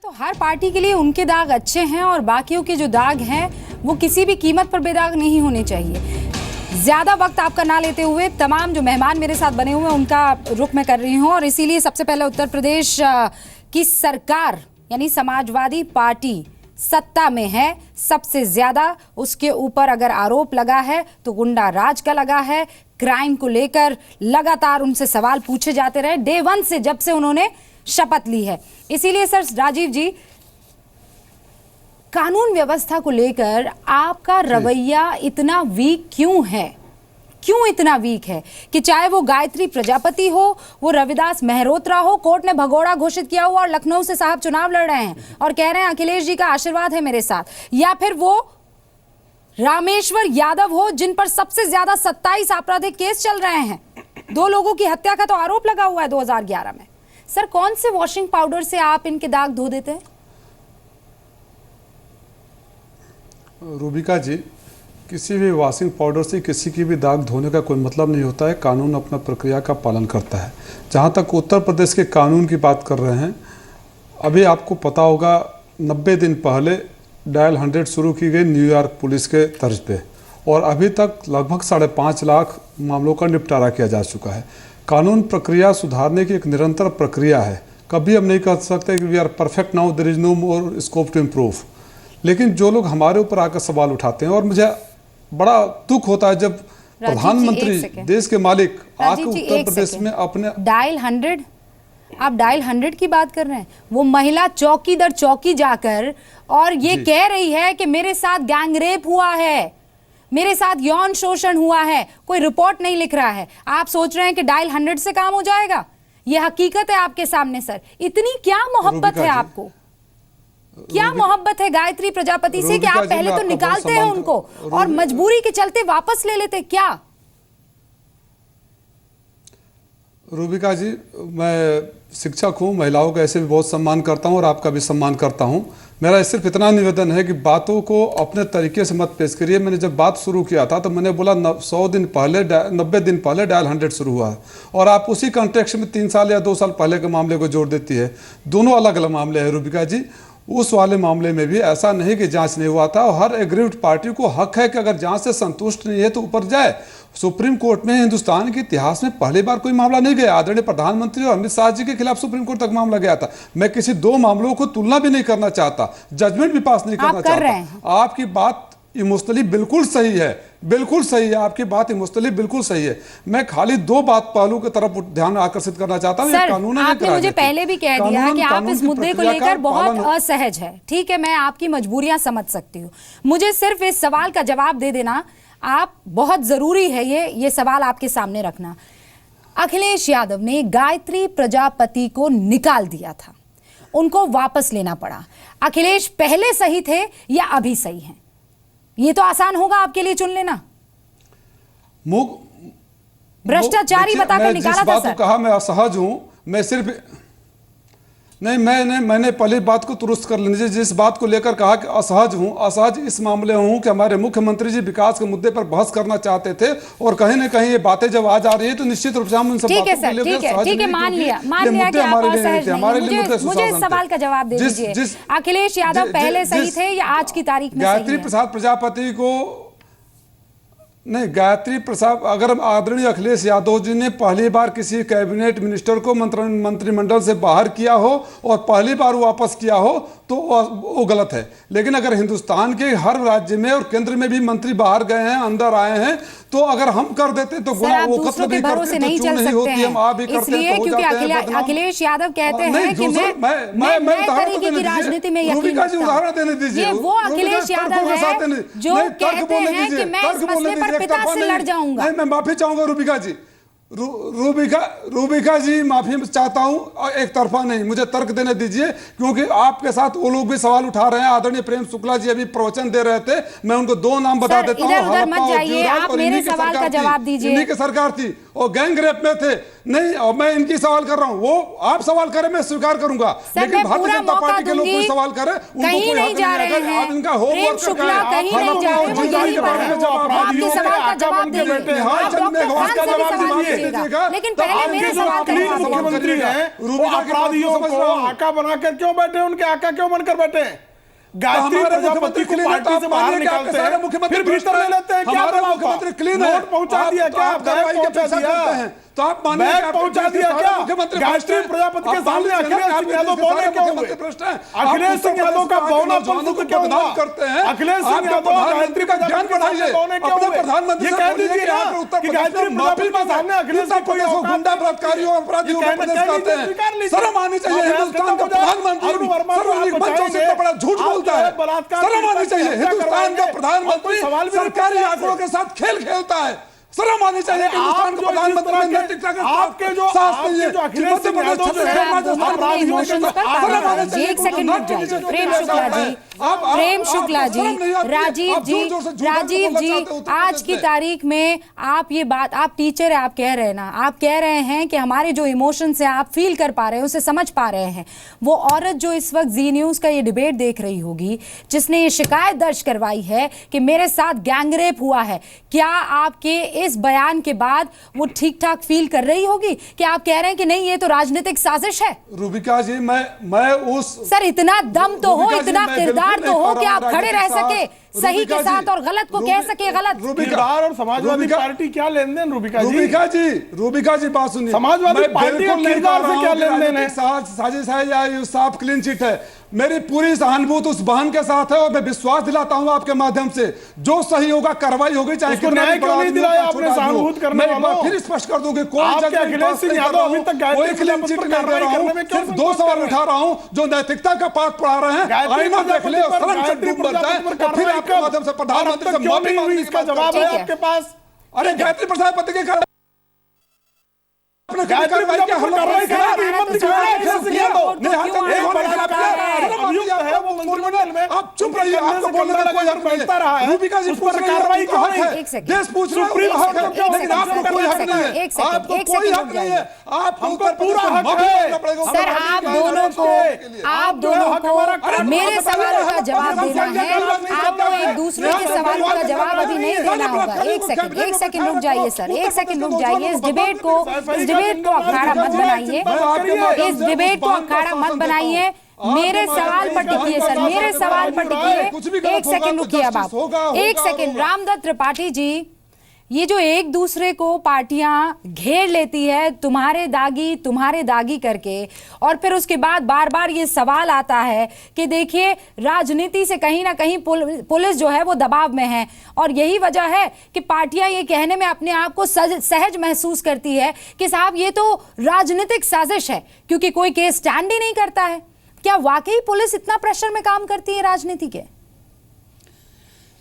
तो हर पार्टी के लिए उनके दाग अच्छे हैं और बाकियों के जो दाग हैं वो किसी भी कीमत पर बेदाग नहीं होने चाहिए। ज्यादा वक्त आपका ना लेते हुए तमाम जो मेहमान मेरे साथ बने हुए हैं उनका रुख मैं कर रही हूं और इसीलिए सबसे पहले उत्तर प्रदेश की सरकार यानी समाजवादी पार्टी सत्ता में है, सबसे ज्यादा उसके ऊपर अगर आरोप लगा है तो गुंडा राज का लगा है। क्राइम को लेकर लगातार उनसे सवाल पूछे जाते रहे डे वन से, जब से उन्होंने शपथ ली है। इसीलिए सर राजीव जी, कानून व्यवस्था को लेकर आपका रवैया इतना वीक क्यों है? क्यों इतना वीक है कि चाहे वो गायत्री प्रजापति हो, वो रविदास मेहरोत्रा हो, कोर्ट ने भगोड़ा घोषित किया हुआ और लखनऊ से साहब चुनाव लड़ रहे हैं और कह रहे हैं अखिलेश जी का आशीर्वाद है मेरे साथ, या फिर वो रामेश्वर यादव हो जिन पर सबसे ज्यादा 27 आपराधिक केस चल रहे हैं, 2 लोगों की हत्या का तो आरोप लगा हुआ है 2011 में। सर कौन से वॉशिंग पाउडर से आप इनके दाग धो देते हैं? रूबिका जी, किसी भी वॉशिंग पाउडर से किसी की भी दाग धोने का कोई मतलब नहीं होता है। कानून अपना प्रक्रिया का पालन करता है। जहाँ तक उत्तर प्रदेश के कानून की बात कर रहे हैं, अभी आपको पता होगा 90 दिन पहले डायल 100 शुरू की गई न्यूयॉर्क पुलिस के तर्ज पे, और अभी तक लगभग 5.5 लाख मामलों का निपटारा किया जा चुका है। कानून प्रक्रिया सुधारने की एक निरंतर प्रक्रिया है। कभी हम नहीं कह सकते कि we are perfect now, there is no more scope to improve. लेकिन जो लोग हमारे ऊपर आकर सवाल उठाते हैं, और मुझे बड़ा दुख होता है जब प्रधानमंत्री, देश के मालिक आके उत्तर प्रदेश में अपने डायल 100, आप डायल 100 की बात कर रहे हैं। वो महिला चौकी दर चौकी जाकर और ये कह रही है कि मेरे साथ गैंगरेप हुआ है, मेरे साथ यौन शोषण हुआ है, कोई रिपोर्ट नहीं लिख रहा है। आप सोच रहे हैं कि डायल 100 से काम हो जाएगा? ये हकीकत है आपके सामने सर। इतनी क्या मोहब्बत है आपको? क्या मोहब्बत है गायत्री प्रजापति से कि आप पहले तो निकालते हैं उनको और मजबूरी के चलते वापस ले लेते? क्या रूबिका जी, मैं शिक्षक हूँ, महिलाओं का ऐसे भी बहुत सम्मान करता हूँ और आपका भी सम्मान करता हूँ। मेरा सिर्फ इतना निवेदन है कि बातों को अपने तरीके से मत पेश करिए। मैंने जब बात शुरू किया था तो मैंने बोला 90 दिन पहले डायल 100 शुरू हुआ है, और आप उसी कॉन्टेक्स्ट में 3 साल या 2 साल पहले के मामले को जोड़ देती है। दोनों अलग अलग मामले हैं रूबिका जी। उस वाले मामले में भी ऐसा नहीं कि जांच नहीं हुआ था, और हर एग्रीव्ड पार्टी को हक है कि अगर जांच से संतुष्ट नहीं है तो ऊपर जाए। सुप्रीम कोर्ट में हिंदुस्तान के इतिहास में पहली बार कोई मामला नहीं गया। आदरणीय प्रधानमंत्री और अमित शाह जी के खिलाफ सुप्रीम कोर्ट तक मामला गया था। मैं किसी 2 मामलों को तुलना भी नहीं करना चाहता, जजमेंट भी पास नहीं करना चाहता। आपकी बात इमोशनली बिल्कुल सही है, बिल्कुल सही है, आपकी बात इमोशनली बिल्कुल सही है। मैं खाली 2 बात पहलू की तरफ ध्यान आकर्षित करना चाहता हूं। कानून आपने मुझे पहले भी कह दिया कि आप इस मुद्दे को लेकर बहुत असहज है। ठीक है, मैं आपकी मजबूरियां समझ सकती हूँ। मुझे सिर्फ इस सवाल का जवाब दे देना, आप बहुत जरूरी है ये सवाल आपके सामने रखना। अखिलेश यादव ने गायत्री प्रजापति को निकाल दिया था, उनको वापस लेना पड़ा। अखिलेश पहले सही थे या अभी सही हैं? ये तो आसान होगा आपके लिए चुन लेना। भ्रष्टाचारी बताकर निकाला था सर। कहा मैं असहज हूं, मैं सिर्फ नहीं, मैंने पहली बात को दुरुस्त कर लीजिए। जिस बात को लेकर कहा कि असहज हूं, असहज इस मामले हूं कि हमारे मुख्यमंत्री जी विकास के मुद्दे पर बहस करना चाहते थे, और कहीं ना कहीं ये बातें जब आ जा रही है तो निश्चित रूप से हम उन सब बातों के लिए ठीक है, मान लिया कि आप असहज नहीं। मुझे इस सवाल का जवाब दे दीजिए, अखिलेश यादव पहले सही थे या आज की तारीख में? गायत्री प्रसाद प्रजापति को नहीं, गायत्री प्रसाद, अगर आदरणीय अखिलेश यादव जी ने पहली बार किसी कैबिनेट मिनिस्टर को मंत्रिमंडल से बाहर किया हो और पहली बार वापस किया हो तो वो गलत है। लेकिन अगर हिंदुस्तान के हर राज्य में और केंद्र में भी मंत्री बाहर गए हैं, अंदर आए हैं, तो अगर हम कर देते तो गुना वो कत्ल भी करते, नहीं चल सकते हैं। हम आप भी करते हैं, क्योंकि अखिलेश यादव कहते हैं कि मैं तरीके की राजनीति में यकीन रखता हूं। उदाहरण देने दीजिए। ये वो अखिलेश यादव है जो कहते हैं कि मैं इस मसले पर पिता से लड़ जाऊंगा। नहीं, मैं माफी चाहूंगा रूबिका जी। रूबिका जी, माफी चाहता हूं, एक तरफा नहीं, मुझे तर्क देने दीजिए, क्योंकि आपके साथ वो लोग भी सवाल उठा रहे हैं। आदरणीय प्रेम शुक्ला जी अभी प्रवचन दे रहे थे, मैं उनको 2 नाम बता देता हूं। मत जाइए, आप मेरे सवाल का जवाब दीजिए। इन्हीं की सरकार थी, और गैंग रेप में थे। नहीं, और मैं इनकी सवाल कर रहा हूँ, वो आप सवाल करें मैं स्वीकार करूंगा, लेकिन भारतीय जनता पार्टी के लोग कोई सवाल करे उनको कहीं नहीं जा रहे हैं। आप इनका होमवर्क शुक्ला कहीं नहीं जा रहे, वो यही बात है। आपके सवाल का जवाब दीजिए, लेकिन पहले मेरे सवाल का मुख्यमंत्री हैं, अपराधियों को आका बनाकर क्यों बैठे, उनके आका क्यों बनकर बैठे? गायत्री प्रजापति को पार्टी से बाहर निकालते हैं, फिर भीतर ले लेते हैं। क्या मुख्यमंत्री क्लीन है, नोट पहुंचा दिया क्या, बैग पहुंचा दिया, तो आप बैग पहुंचा दिया क्या? गायत्री प्रजापति के सामने अखिलेश सिंह यादव बोले क्यों हुए? अखिलेश सिंह यादव का बौना सिद्ध क्यों हुआ? अखिलेश सिंह यादव गायत्री का ज्ञान बढ़ाइए, बौने क्यों हुए? ये कह दीजिए ना कि गायत्री प्रजापति के सामने अखिलेश सिंह कोई गुंडा बलात्कारियों अपराधियों को उपदेश करते हैं। शर्म आनी चाहिए, हिंदुस्तान का प्रधानमंत्री सार्वजनिक मंचों से बड़ा झूठ बोलता है। शर्म आनी चाहिए, हिंदुस्तान का प्रधानमंत्री सरकारी आंकड़ों के साथ खेल खेलता है। शर्म आनी चाहिए कि हिंदुस्तान का प्रधानमंत्री नैतिकता के आपके जो अखिलेश सिंह यादव जो है, एक सेकंड रुक जाइए। प्रेम शुक्ला जी, प्रेम शुक्ला जी, राजीव जी, आज की तारीख में आप ये बात, आप टीचर है, आप कह रहे हैं ना, आप कह रहे हैं कि हमारे जो इमोशंस है आप फील कर पा रहे हैं, उसे समझ पा रहे हैं। वो औरत जो इस वक्त जी न्यूज का ये डिबेट देख रही होगी, जिसने ये शिकायत दर्ज करवाई है कि मेरे साथ गैंगरेप हुआ है, क्या आपके इस बयान के बाद वो ठीक ठाक फील कर रही होगी कि आप कह रहे हैं कि नहीं ये तो राजनीतिक साजिश है? रूबिका जी, मैं उस सर इतना दम तो हो, इतना किरदार तो हो कि आप खड़े रह सके सही के साथ और गलत को कह सके गलत। किरदार और समाजवादी पार्टी क्या लेन देन? रूबिका जी बात सुनिए, समाजवादी पार्टी और किरदार से क्या लेन देन है? साजिश है या साफ क्लीन चिट है? मेरी पूरी सहानुभूति उस बहन के साथ है और मैं विश्वास दिलाता हूं आपके माध्यम से जो सही होगा कार्रवाई होगी, चाहे न्याय क्यों नहीं दिलाया आपने सहानुभूति करने वालों? फिर स्पष्ट कर दूं कि कोई अखिलेश सिंह यादव अभी तक कोई क्लीन चिट नहीं दे रहा हूं, सिर्फ दो सवाल उठा रहा हूं जो नैतिकता का पाठ पढ़ा रहे हैं। आईना देख ले और शर्म से डूब मर जाए, फिर आपके माध्यम से प्रधानमंत्री से माफी मांगने इसका जवाब है आपके पास। अरे गायत्री प्रजापति के गायत्री प्रजापति पर कार्रवाई करने की हिम्मत दिखाया अखिलेश सिंह यादव ने। आप चुप रहिए, आपको बोलने का कोई हक नहीं है। रूबिका जी पूछ रही है, कार्रवाई का हक है, देश पूछ रहा है, लेकिन आपको कोई हक नहीं है, आपको कोई हक नहीं है, आपको पूरा हक है। सर आप दोनों को मेरे सवालों का जवाब देना है, आपको एक दूसरे के सवालों का जवाब अभी नहीं देना होगा। एक सेकंड रुक जाइए सर, एक सेकंड रुक जाइए। इस डिबेट को अखाड़ा मत बनाइए, इस डिबेट को अखाड़ा मत बनाइए। मेरे सवाल पर टिकिए सर, मेरे सवाल पर टिकिए। एक सेकंड रुकिए, अब आप एक सेकंड। रामदत्त त्रिपाठी जी, ये जो एक दूसरे को पार्टियां घेर लेती है तुम्हारे दागी करके, और फिर उसके बाद बार बार ये सवाल आता है कि देखिए राजनीति से कहीं ना कहीं पुलिस जो है वो दबाव में है, और यही वजह है कि पार्टियां ये कहने में अपने आप को सहज महसूस करती है कि साहब ये तो राजनीतिक साजिश है क्योंकि कोई केस स्टैंड ही नहीं करता है। क्या वाकई पुलिस इतना प्रेशर में काम करती है राजनीति के?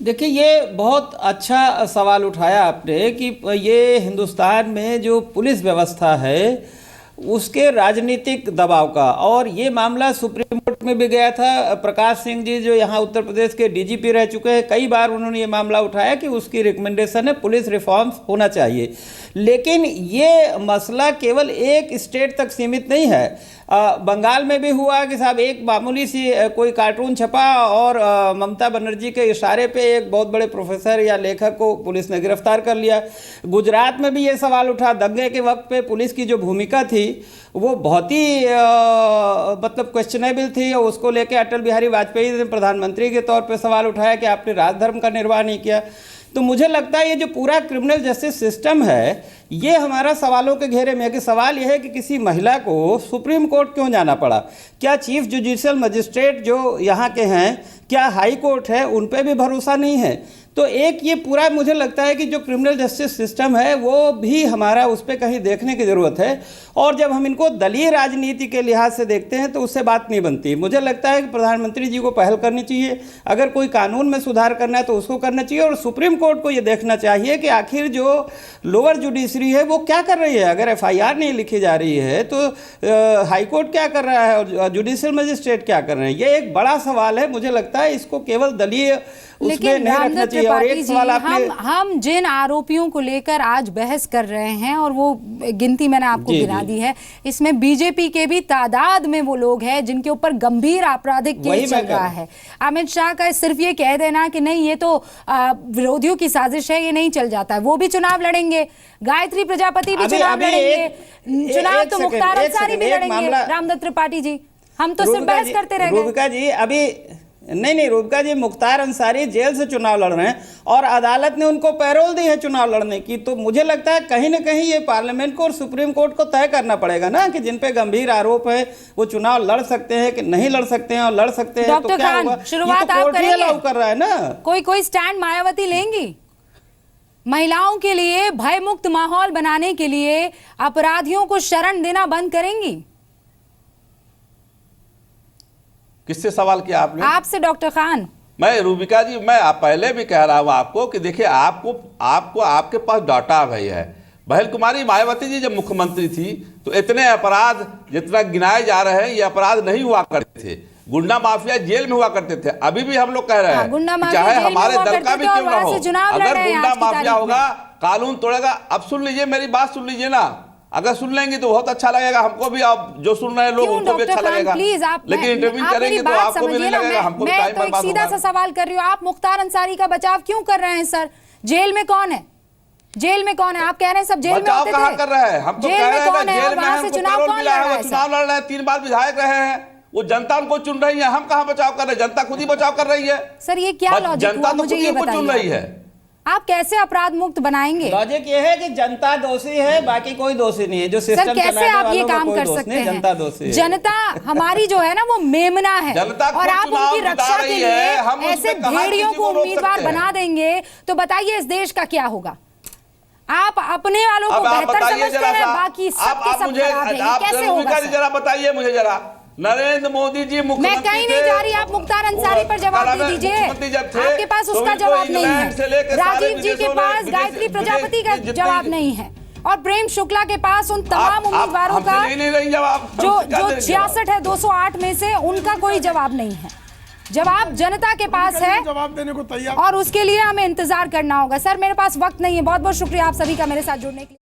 देखिए, ये बहुत अच्छा सवाल उठाया आपने कि ये हिंदुस्तान में जो पुलिस व्यवस्था है उसके राजनीतिक दबाव का, और ये मामला सुप्रीम कोर्ट में भी गया था। प्रकाश सिंह जी जो यहाँ उत्तर प्रदेश के डीजीपी रह चुके हैं, कई बार उन्होंने ये मामला उठाया कि उसकी रिकमेंडेशन है पुलिस रिफॉर्म्स होना चाहिए। लेकिन ये मसला केवल एक स्टेट तक सीमित नहीं है। बंगाल में भी हुआ कि साहब एक मामूली सी कोई कार्टून छपा और ममता बनर्जी के इशारे पे एक बहुत बड़े प्रोफेसर या लेखक को पुलिस ने गिरफ्तार कर लिया। गुजरात में भी ये सवाल उठा, दंगे के वक्त पे पुलिस की जो भूमिका थी वो बहुत ही मतलब क्वेश्चनेबल थी, और उसको लेके अटल बिहारी वाजपेयी ने प्रधानमंत्री के तौर पे सवाल उठाया कि आपने राजधर्म का निर्वाह नहीं किया। तो मुझे लगता है ये जो पूरा क्रिमिनल जस्टिस सिस्टम है ये हमारा सवालों के घेरे में है कि सवाल यह है कि किसी महिला को सुप्रीम कोर्ट क्यों जाना पड़ा? क्या चीफ जुडिशियल मजिस्ट्रेट जो यहाँ के हैं, क्या हाई कोर्ट है, उन पर भी भरोसा नहीं है? तो एक ये पूरा मुझे लगता है कि जो क्रिमिनल जस्टिस सिस्टम है वो भी हमारा उस पर कहीं देखने की ज़रूरत है। और जब हम इनको दलीय राजनीति के लिहाज से देखते हैं तो उससे बात नहीं बनती। मुझे लगता है कि प्रधानमंत्री जी को पहल करनी चाहिए, अगर कोई कानून में सुधार करना है तो उसको करना चाहिए, और सुप्रीम कोर्ट को ये देखना चाहिए कि आखिर जो लोअर जुडिशरी है वो क्या कर रही है। अगर FIR नहीं लिखी जा रही है तो हाई कोर्ट क्या कर रहा है और जुडिशियल मजिस्ट्रेट क्या कर रहे हैं, ये एक बड़ा सवाल है। मुझे लगता है इसको केवल दलीय उसमें नहीं रखना चाहिए। त्रिपाठी एक जी, सवाल आपने हम जिन आरोपियों को लेकर आज बहस कर रहे हैं और वो गिनती मैंने आपको गिना दी है, इसमें बीजेपी के भी तादाद में वो लोग हैं जिनके ऊपर गंभीर आपराधिक केस चल रहा है। अमित शाह का सिर्फ ये कह देना कि नहीं ये तो विरोधियों की साजिश है, ये नहीं चल जाता है। वो भी चुनाव लड़ेंगे, गायत्री प्रजापति भी चुनाव लड़ेंगे, चुनाव तो मुख्तार अंसारी भी लड़ेंगे। रामदत्त त्रिपाठी जी, हम तो सिर्फ बहस करते रह गए। रूबिका जी अभी नहीं रूबिका जी, मुख्तार अंसारी जेल से चुनाव लड़ रहे हैं और अदालत ने उनको पैरोल दी है चुनाव लड़ने की। तो मुझे लगता है कहीं ना कहीं ये पार्लियामेंट को और सुप्रीम कोर्ट को तय करना पड़ेगा ना कि जिन पे गंभीर आरोप है वो चुनाव लड़ सकते हैं कि नहीं लड़ सकते हैं, और लड़ सकते हैं तो क्या होगा। शुरुआत आप करेंगे, अलाउ कर रहा है ना। कोई स्टैंड मायावती लेंगी? महिलाओं के लिए भय मुक्त माहौल बनाने के लिए अपराधियों को शरण देना बंद करेंगी? किससे सवाल किया आपने? आपसे डॉक्टर खान। मैं रूबिका जी, मैं पहले भी कह रहा हूं आपको कि देखिए आपको आपके पास डाटा भाई है। बहल कुमारी मायावती जी जब मुख्यमंत्री थी तो इतने अपराध जितना गिनाए जा रहे हैं ये अपराध नहीं हुआ करते थे। गुंडा माफिया जेल में हुआ करते थे। अभी भी हम लोग कह रहे हैं चाहे हमारे दल का भी क्यों ना हो, अगर गुंडा माफिया होगा कानून तोड़ेगा। अब सुन लीजिए, मेरी बात सुन लीजिए ना, अगर सुन लेंगे तो बहुत अच्छा लगेगा हमको भी, अब जो सुन रहे हैं लोग उनको भी अच्छा लगेगा। लेकिन इंटरव्यू करेंगे तो आपको भी नहीं लगेगा, हमको भी टाइम बर्बाद होगा। सीधा सा सवाल कर रही हूँ, आप मुख्तार अंसारी का बचाव क्यों कर रहे हैं सर? जेल में कौन है? जेल में कौन है? आप कह रहे हैं सब जेल में होते थे। बचाव कहां कर रहे हैं? हम तो कह रहे हैं जेल में हमको पैरोल मिला है, वो चुनाव लड़ रहे हैं, 3 बार विधायक रहे हैं, वो जनता उनको चुन रही है। हम कहां बचाव कर रहे हैं? जनता खुद ही बचाव कर रही है। सर ये क्या लॉजिक हुआ? जनता तो मुझे ये चुन रही है। आप कैसे अपराध मुक्त बनाएंगे? लॉजिक ये है कि जनता दोषी है, बाकी कोई दोषी नहीं है। जो सिस्टम सर कैसे आप ये काम कर सकते हैं? जनता दोषी है। जनता हमारी जो है ना वो मेमना है, और आप उनकी रक्षा के लिए ऐसे भेड़ियों को उम्मीदवार बना देंगे तो बताइए इस देश का क्या होगा? आप अपने वालों को बेहतर समझते हैं, बाकी सबके सब खराब हैं। कैसे होगा? जरा बताइए मुझे जरा। नरेंद्र मोदी जी मुख्यमंत्री, मैं कहीं नहीं जा रही, आप मुख्तार अंसारी पर जवाब दे दीजिए। आपके पास उसका जवाब नहीं है, राजीव जी के पास गायत्री प्रजापति का जवाब नहीं है, और प्रेम शुक्ला के पास उन तमाम उम्मीदवारों का जो 66 है 208 में से, उनका कोई जवाब नहीं है। जवाब जनता के पास है, जवाब देने को तैयार, और उसके लिए हमें इंतजार करना होगा। सर मेरे पास वक्त नहीं है। बहुत बहुत शुक्रिया आप सभी का मेरे साथ जुड़ने के लिए।